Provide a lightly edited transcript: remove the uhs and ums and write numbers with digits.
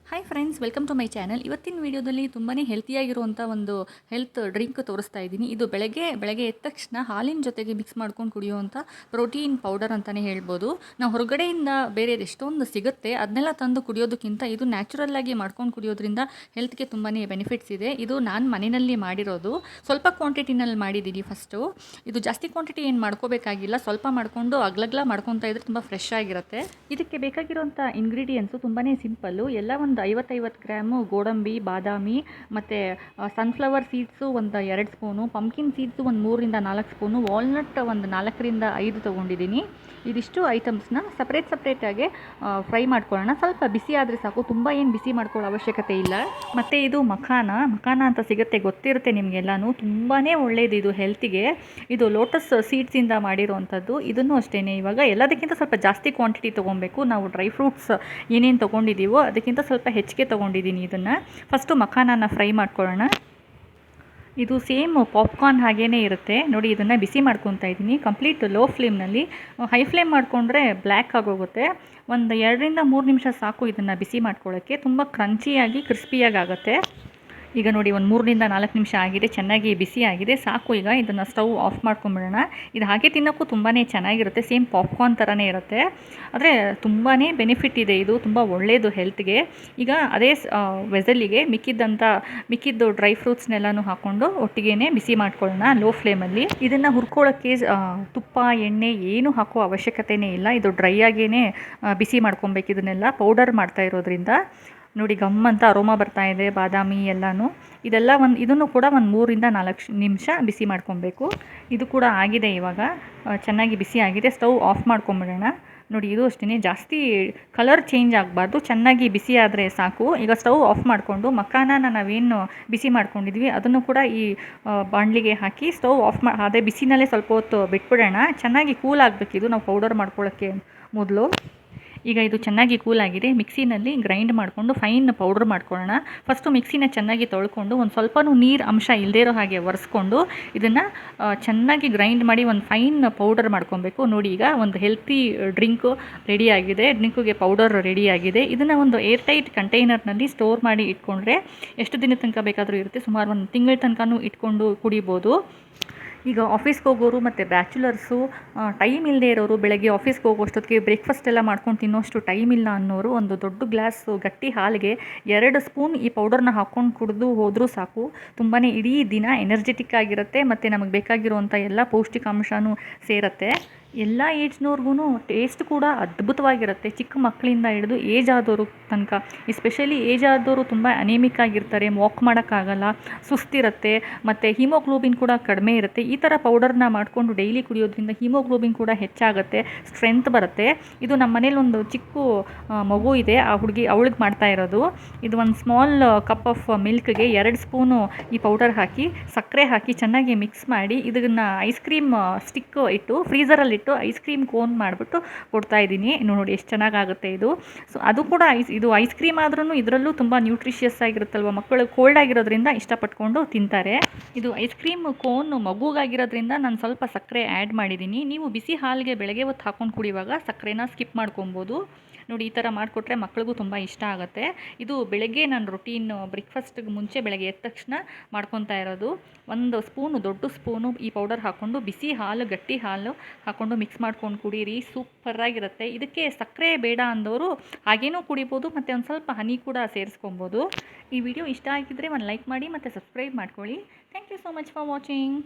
Hi friends, welcome to my channel. ಇವತ್ತಿನ ವಿಡಿಯೋದಲ್ಲಿ ತುಂಬಾ ಹೆಲ್ತಿಯಾಗಿರುವಂಥ ಒಂದು ಹೆಲ್ತ್ ಡ್ರಿಂಕ್ ತೋರಿಸ್ತಾ ಇದ್ದೀನಿ. ಇದು ಬೆಳಗ್ಗೆ ಎದ್ದ ತಕ್ಷಣ ಹಾಲಿನ ಜೊತೆಗೆ ಮಿಕ್ಸ್ ಮಾಡ್ಕೊಂಡು ಕುಡಿಯುವಂಥ ಪ್ರೋಟೀನ್ ಪೌಡರ್ ಅಂತಲೇ ಹೇಳ್ಬೋದು. ನಾವು ಹೊರಗಡೆಯಿಂದ ಬೇರೆ ಎಷ್ಟೊಂದು ಸಿಗುತ್ತೆ, ಅದನ್ನೆಲ್ಲ ತಂದು ಕುಡಿಯೋದಕ್ಕಿಂತ ಇದು ನ್ಯಾಚುರಲ್ ಆಗಿ ಮಾಡ್ಕೊಂಡು ಕುಡಿಯೋದ್ರಿಂದ ಹೆಲ್ತ್ಗೆ ತುಂಬಾ ಬೆನಿಫಿಟ್ಸ್ ಇದೆ. ಇದು ನಾನು ಮನೆಯಲ್ಲಿ ಮಾಡಿರೋದು, ಸ್ವಲ್ಪ ಕ್ವಾಂಟಿಟಿನಲ್ಲಿ ಮಾಡಿದ್ದೀನಿ. ಫಸ್ಟು ಇದು ಜಾಸ್ತಿ ಕ್ವಾಂಟಿಟಿ ಏನು ಮಾಡ್ಕೋಬೇಕಾಗಿಲ್ಲ, ಸ್ವಲ್ಪ ಮಾಡಿಕೊಂಡು ಅಗ್ಲಗ್ಲ ಮಾಡ್ಕೊತಾ ಇದ್ರೆ ತುಂಬ ಫ್ರೆಶ್ ಆಗಿರುತ್ತೆ. ಇದಕ್ಕೆ ಬೇಕಾಗಿರುವಂಥ ಇಂಗ್ರೀಡಿಯೆಂಟ್ಸು ತುಂಬಾ ಸಿಂಪಲ್ಲು. ಎಲ್ಲ ಒಂದು 50 ಗ್ರಾಮು ಗೋಡಂಬಿ, ಬಾದಾಮಿ ಮತ್ತು ಸನ್ಫ್ಲವರ್ ಸೀಡ್ಸು ಒಂದು 2 ಸ್ಪೂನು, ಪಂಪ್ಕಿನ್ ಸೀಡ್ಸು ಒಂದು 3ರಿಂದ 4 ಸ್ಪೂನು, ವಾಲ್ನಟ್ ಒಂದು 4ರಿಂದ 5 ತೊಗೊಂಡಿದ್ದೀನಿ. ಇದಿಷ್ಟು ಐಟಮ್ಸ್ನ ಸಪ್ರೇಟಾಗಿ ಫ್ರೈ ಮಾಡ್ಕೊಳ್ಳೋಣ. ಸ್ವಲ್ಪ ಬಿಸಿ ಆದರೆ ಸಾಕು, ತುಂಬ ಏನು ಬಿಸಿ ಮಾಡ್ಕೊಳ್ಳೋ ಅವಶ್ಯಕತೆ ಇಲ್ಲ. ಮತ್ತು ಇದು ಮಖಾನ ಅಂತ ಸಿಗುತ್ತೆ, ಗೊತ್ತಿರುತ್ತೆ ನಿಮಗೆಲ್ಲನೂ. ತುಂಬಾ ಒಳ್ಳೆಯದು ಇದು ಹೆಲ್ತಿಗೆ. ಇದು ಲೋಟಸ್ ಸೀಡ್ಸಿಂದ ಮಾಡಿರುವಂಥದ್ದು. ಇದನ್ನು ಅಷ್ಟೇ, ಇವಾಗ ಎಲ್ಲದಕ್ಕಿಂತ ಸ್ವಲ್ಪ ಜಾಸ್ತಿ ಕ್ವಾಂಟಿಟಿ ತೊಗೊಬೇಕು. ನಾವು ಡ್ರೈ ಫ್ರೂಟ್ಸ್ ಏನೇನು ತೊಗೊಂಡಿದ್ದೀವೋ ಅದಕ್ಕಿಂತ ಸ್ವಲ್ಪ ಹೆಚ್ಚಿಗೆ ತೊಗೊಂಡಿದ್ದೀನಿ. ಇದನ್ನು ಫಸ್ಟು ಮಖಾನನ ಫ್ರೈ ಮಾಡ್ಕೊಳ್ಳೋಣ. ಇದು ಸೇಮ್ ಪಾಪ್ಕಾರ್ನ್ ಹಾಗೇ ಇರುತ್ತೆ ನೋಡಿ. ಇದನ್ನು ಬಿಸಿ ಮಾಡ್ಕೊತಾ ಇದ್ದೀನಿ ಕಂಪ್ಲೀಟ್ ಲೋ ಫ್ಲೇಮ್ನಲ್ಲಿ. ಹೈ ಫ್ಲೇಮ್ ಮಾಡಿಕೊಂಡ್ರೆ ಬ್ಲ್ಯಾಕ್ ಆಗೋಗುತ್ತೆ. ಒಂದು 2ರಿಂದ 3 ನಿಮಿಷ ಸಾಕು ಇದನ್ನು ಬಿಸಿ ಮಾಡ್ಕೊಳ್ಳೋಕ್ಕೆ. ತುಂಬ ಕ್ರಂಚಿಯಾಗಿ ಕ್ರಿಸ್ಪಿಯಾಗಿ ಆಗುತ್ತೆ. ಈಗ ನೋಡಿ, ಒಂದು 3ರಿಂದ 4 ನಿಮಿಷ ಆಗಿದೆ, ಚೆನ್ನಾಗಿ ಬಿಸಿ ಆಗಿದೆ, ಸಾಕು. ಈಗ ಇದನ್ನು ಸ್ಟವ್ ಆಫ್ ಮಾಡ್ಕೊಂಬಿಡೋಣ. ಇದು ಹಾಗೆ ತಿನ್ನೋಕ್ಕೂ ತುಂಬಾ ಚೆನ್ನಾಗಿರುತ್ತೆ, ಸೇಮ್ ಪಾಪ್ಕಾರ್ನ್ ಥರನೇ ಇರುತ್ತೆ. ಆದರೆ ತುಂಬಾ ಬೆನಿಫಿಟ್ ಇದೆ, ಇದು ತುಂಬ ಒಳ್ಳೆಯದು ಹೆಲ್ತ್ಗೆ. ಈಗ ಅದೇ ವೆಸಲ್ಲಿಗೆ ಮಿಕ್ಕಿದ್ದು ಡ್ರೈ ಫ್ರೂಟ್ಸ್ನೆಲ್ಲನೂ ಹಾಕ್ಕೊಂಡು ಒಟ್ಟಿಗೆ ಬಿಸಿ ಮಾಡ್ಕೊಳ್ಳೋಣ ಲೋ ಫ್ಲೇಮಲ್ಲಿ. ಇದನ್ನು ಹುರ್ಕೊಳ್ಳೋಕ್ಕೆ ತುಪ್ಪ ಎಣ್ಣೆ ಏನು ಹಾಕೋ ಅವಶ್ಯಕತೆಯೇ ಇಲ್ಲ. ಇದು ಡ್ರೈ ಆಗೇ ಬಿಸಿ ಮಾಡ್ಕೊಬೇಕು. ಇದನ್ನೆಲ್ಲ ಪೌಡರ್ ಮಾಡ್ತಾ ಇರೋದ್ರಿಂದ ನೋಡಿ, ಗಮ್ಮಂತ ಅರೋಮಾ ಬರ್ತಾ ಇದೆ, ಬಾದಾಮಿ ಎಲ್ಲನೂ. ಇದನ್ನು ಕೂಡ ಒಂದು 3ರಿಂದ 4 ನಿಮಿಷ ಬಿಸಿ ಮಾಡ್ಕೊಬೇಕು. ಇದು ಕೂಡ ಆಗಿದೆ, ಇವಾಗ ಚೆನ್ನಾಗಿ ಬಿಸಿ ಆಗಿದೆ. ಸ್ಟವ್ ಆಫ್ ಮಾಡ್ಕೊಂಬಿಡೋಣ. ನೋಡಿ, ಇದು ಅಷ್ಟೇ, ಜಾಸ್ತಿ ಕಲರ್ ಚೇಂಜ್ ಆಗಬಾರ್ದು, ಚೆನ್ನಾಗಿ ಬಿಸಿ ಆದರೆ ಸಾಕು. ಈಗ ಸ್ಟವ್ ಆಫ್ ಮಾಡಿಕೊಂಡು ಮಖಾನನ ನಾವೇನು ಬಿಸಿ ಮಾಡ್ಕೊಂಡಿದ್ವಿ ಅದನ್ನು ಕೂಡ ಈ ಬಾಣಲಿಗೆ ಹಾಕಿ ಸ್ಟವ್ ಆಫ್ ಅದೇ ಬಿಸಿನಲ್ಲೇ ಸ್ವಲ್ಪ ಹೊತ್ತು ಬಿಟ್ಬಿಡೋಣ. ಚೆನ್ನಾಗಿ ಕೂಲ್ ಆಗಬೇಕು ಇದು, ನಾವು ಪೌಡರ್ ಮಾಡ್ಕೊಳ್ಳೋಕ್ಕೆ ಮೊದಲು. ಈಗ ಇದು ಚೆನ್ನಾಗಿ ಕೂಲಾಗಿದೆ. ಮಿಕ್ಸಿನಲ್ಲಿ ಗ್ರೈಂಡ್ ಮಾಡಿಕೊಂಡು ಫೈನ್ ಪೌಡ್ರ್ ಮಾಡ್ಕೊಳ್ಳೋಣ. ಫಸ್ಟು ಮಿಕ್ಸಿನ ಚೆನ್ನಾಗಿ ತೊಳ್ಕೊಂಡು ಒಂದು ಸ್ವಲ್ಪನೂ ನೀರು ಅಂಶ ಇಲ್ಲದೇ ಇರೋ ಹಾಗೆ ಒರೆಸ್ಕೊಂಡು ಇದನ್ನು ಚೆನ್ನಾಗಿ ಗ್ರೈಂಡ್ ಮಾಡಿ ಒಂದು ಫೈನ್ ಪೌಡರ್ ಮಾಡ್ಕೊಬೇಕು. ನೋಡಿ, ಈಗ ಒಂದು ಹೆಲ್ತಿ ಡ್ರಿಂಕು ರೆಡಿಯಾಗಿದೆ, ಡ್ರಿಂಕಿಗೆ ಪೌಡರ್ ರೆಡಿಯಾಗಿದೆ. ಇದನ್ನು ಒಂದು ಏರ್ ಟೈಟ್ ಕಂಟೈನರ್ನಲ್ಲಿ ಸ್ಟೋರ್ ಮಾಡಿ ಇಟ್ಕೊಂಡ್ರೆ ಎಷ್ಟು ದಿನದ ತನಕ ಬೇಕಾದರೂ ಇರುತ್ತೆ, ಸುಮಾರು ಒಂದು ತಿಂಗಳ ತನಕನೂ ಇಟ್ಕೊಂಡು ಕುಡಿಬೋದು. ಈಗ ಆಫೀಸ್ಗೆ ಹೋಗೋರು ಮತ್ತು ಬ್ಯಾಚುಲರ್ಸು, ಟೈಮ್ ಇಲ್ಲದೆ ಇರೋರು, ಬೆಳಗ್ಗೆ ಆಫೀಸ್ಗೆ ಹೋಗೋಷ್ಟೊತ್ತಿಗೆ ಬ್ರೇಕ್ಫಾಸ್ಟ್ ಎಲ್ಲ ಮಾಡ್ಕೊಂಡು ತಿನ್ನೋಷ್ಟು ಟೈಮ್ ಇಲ್ಲ ಅನ್ನೋರು ಒಂದು ದೊಡ್ಡ ಗ್ಲಾಸು ಗಟ್ಟಿ ಹಾಲಿಗೆ 2 ಸ್ಪೂನ್ ಈ ಪೌಡರ್ನ ಹಾಕ್ಕೊಂಡು ಕುಡಿದು ಹೋದರೂ ಸಾಕು. ತುಂಬಾ ಇಡೀ ದಿನ ಎನರ್ಜೆಟಿಕ್ ಆಗಿರುತ್ತೆ ಮತ್ತು ನಮಗೆ ಬೇಕಾಗಿರುವಂಥ ಎಲ್ಲ ಪೌಷ್ಟಿಕಾಂಶನೂ ಸೇರುತ್ತೆ. ಎಲ್ಲ ಏಜ್ನವ್ರಿಗೂ ಟೇಸ್ಟ್ ಕೂಡ ಅದ್ಭುತವಾಗಿರುತ್ತೆ. ಚಿಕ್ಕ ಮಕ್ಕಳಿಂದ ಹಿಡಿದು ಏಜ್ ಆದವರು ತನಕ, ಎಸ್ಪೆಷಲಿ ಏಜ್ ಆದವರು ತುಂಬ ಅನೇಮಿಕ್ ಆಗಿರ್ತಾರೆ, ವಾಕ್ ಮಾಡೋಕ್ಕಾಗಲ್ಲ, ಸುಸ್ತಿರುತ್ತೆ ಮತ್ತು ಹಿಮೋಗ್ಲೋಬಿನ್ ಕೂಡ ಕಡಿಮೆ ಇರುತ್ತೆ. ಈ ಥರ ಪೌಡರ್ನ ಮಾಡಿಕೊಂಡು ಡೈಲಿ ಕುಡಿಯೋದ್ರಿಂದ ಹಿಮೋಗ್ಲೋಬಿನ್ ಕೂಡ ಹೆಚ್ಚಾಗುತ್ತೆ, ಸ್ಟ್ರೆಂತ್ ಬರುತ್ತೆ. ಇದು ನಮ್ಮ ಮನೇಲಿ ಒಂದು ಚಿಕ್ಕ ಮಗು ಇದೆ, ಆ ಹುಡುಗಿ ಅವಳಿಗೆ ಮಾಡ್ತಾ ಇರೋದು. ಇದು ಒಂದು ಸ್ಮಾಲ್ ಕಪ್ ಆಫ್ ಮಿಲ್ಕ್ಗೆ 2 ಸ್ಪೂನು ಈ ಪೌಡರ್ ಹಾಕಿ ಸಕ್ಕರೆ ಹಾಕಿ ಚೆನ್ನಾಗಿ ಮಿಕ್ಸ್ ಮಾಡಿ ಇದನ್ನು ಐಸ್ ಕ್ರೀಮ್ ಸ್ಟಿಕ್ ಇಟ್ಟು ಫ್ರೀಝರಲ್ಲಿ ಐಸ್ ಕ್ರೀಮ್ ಕೋನ್ ಮಾಡಿಬಿಟ್ಟು ಕೊಡ್ತಾ ಇದ್ದೀನಿ. ನೋಡಿ ಎಷ್ಟು ಚೆನ್ನಾಗಾಗುತ್ತೆ ಇದು. ಸೊ ಅದು ಕೂಡ ಇದು ಐಸ್ ಕ್ರೀಮ್ ಆದ್ರೂ ಇದರಲ್ಲೂ ತುಂಬ ನ್ಯೂಟ್ರಿಷಿಯಸ್ ಆಗಿರುತ್ತಲ್ವ, ಮಕ್ಕಳು ಕೋಲ್ಡ್ ಆಗಿರೋದ್ರಿಂದ ಇಷ್ಟಪಟ್ಕೊಂಡು ತಿಂತಾರೆ. ಇದು ಐಸ್ ಕ್ರೀಮ್ ಕೋನ್ ಮಗುಗಾಗಿರೋದ್ರಿಂದ ನಾನು ಸ್ವಲ್ಪ ಸಕ್ಕರೆ ಆ್ಯಡ್ ಮಾಡಿದ್ದೀನಿ. ನೀವು ಬಿಸಿ ಹಾಲಿಗೆ ಬೆಳಗ್ಗೆ ಹೊತ್ತು ಹಾಕ್ಕೊಂಡು ಕುಡಿಯುವಾಗ ಸಕ್ಕರೆನ ಸ್ಕಿಪ್ ಮಾಡ್ಕೊಬೋದು. ನೋಡಿ, ಈ ಥರ ಮಾಡಿಕೊಟ್ರೆ ಮಕ್ಳಿಗೂ ತುಂಬ ಇಷ್ಟ ಆಗುತ್ತೆ. ಇದು ಬೆಳಗ್ಗೆ ನಾನು ರೊಟೀನ್ ಬ್ರೇಕ್ಫಾಸ್ಟಿಗೆ ಮುಂಚೆ ಬೆಳಗ್ಗೆ ಎದ್ದ ತಕ್ಷಣ ಮಾಡ್ಕೊತಾ ಇರೋದು. ದೊಡ್ಡ ಸ್ಪೂನು ಈ ಪೌಡರ್ ಹಾಕ್ಕೊಂಡು ಬಿಸಿ ಹಾಲು, ಗಟ್ಟಿ ಹಾಲು ಹಾಕ್ಕೊಂಡು ಮಿಕ್ಸ್ ಮಾಡ್ಕೊಂಡು ಕುಡೀರಿ, ಸೂಪರಾಗಿರುತ್ತೆ. ಇದಕ್ಕೆ ಸಕ್ಕರೆ ಬೇಡ ಅಂದವರು ಹಾಗೇನೂ ಕುಡಿಬೋದು ಮತ್ತು ಒಂದು ಸ್ವಲ್ಪ ಹನಿ ಕೂಡ ಸೇರಿಸ್ಕೊಬೋದು. ಈ ವಿಡಿಯೋ ಇಷ್ಟ ಆಗಿದ್ದರೆ ಒಂದು ಲೈಕ್ ಮಾಡಿ ಮತ್ತು ಸಬ್ಸ್ಕ್ರೈಬ್ ಮಾಡ್ಕೊಳ್ಳಿ. Thank you so much for watching.